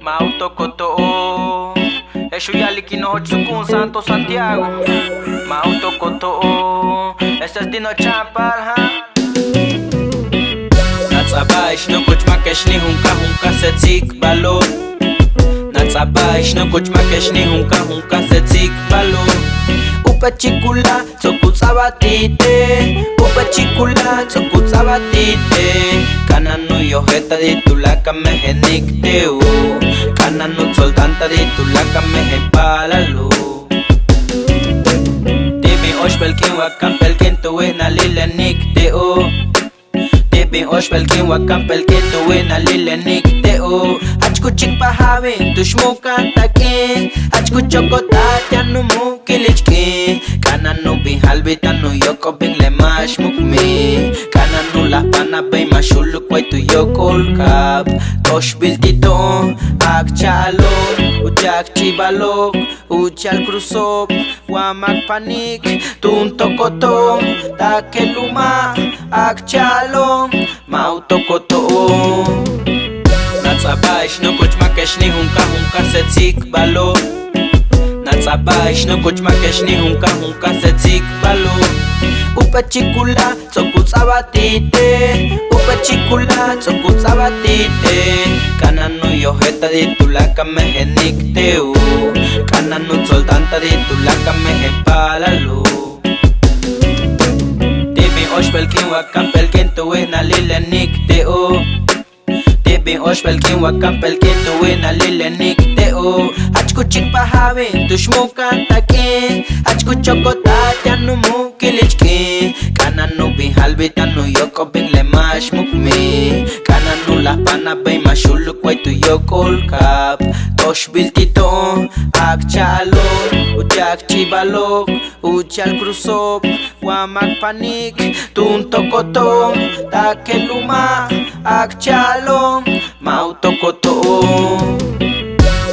Mauto Koto, Eshuyaliki no Hochukun Santo Santiago. Mauto Koto, este es Dino Champal, ha. Natsabaish no kuchmakesh ni hunka setzik balo. Natsabaish no kuchmakesh ni hunka setzik balo. Upachikula tsokusabatite, upachikula tsokusabatite. Kananu yojeta di tulaka mehenikdeu, kananu soltanta di tulaka mehepalalu. Dimi oshpelkin wakampelkin tuwena lilenikdeu. Dimi oshpelkin wakampelkin tuwena lilenikdeu. Achkuchik pahavin tushmukan takin, achkuchokotatyan mukilichkin. Kananu bihalbitanu yoko bin lemash mukmi. Kananu las panabay mashuluk way tu yokolkap. Tosh biltito akchalok, uchak chibalok, uchal krusop, wamak panik, tuntokotong, takeluma akchalong, mautokotong. Natsabaish no kuchmakesh ni hunka setzik balo. Natsabaish no kuchmakesh ni hunka setzik balo. Upachikula tsokusabatite, upachikula tsokusabatite. Kananu yojeta di tulaka mehenikdeu, kananu soltanta di tulaka mehepalalu. Dimi oshpelkin wakampelkin tuwena lilenikdeu. Dimi oshpelkin wakampelkin tuwena lilenikdeu. Achkuchik pahavin tushmukan takin, achkuchokotatyan mukilichkin. Kananu bihalbitanu yoko bin lemash mukmi. Kananu las panabay mashuluk way tu yokolkap. Tosh biltito akchalok, uchak chibalok, uchal krusop, wamak panik, tuntokotong, takeluma akchalong, mautokotong.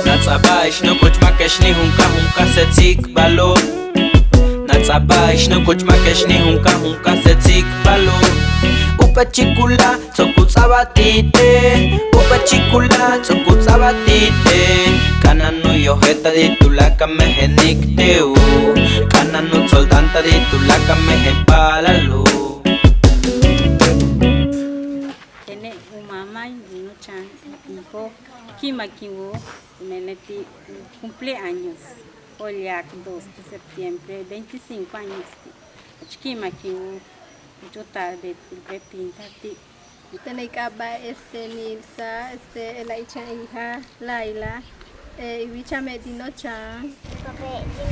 Natsabaish no kuchmakesh ni hunka setzik balo. Natsabaish no kuchmakesh ni hunka setzik balo. Upachikula tsokusabatite, upachikula tsokusabatite. Kananu yojeta di tulaka mehenikdeu, kananu soltanta di tulaka mehepalalu. Tiene un mamá y un chan, hijo, Kimakiwo, Meneti, cumpleaños, Oliak 2 de septiembre, 25 años. Kimakiwo, yo tarde, pinta ti. Tenekaba Nilsa, la hija Laila, Ibicha Medino Chan. Porque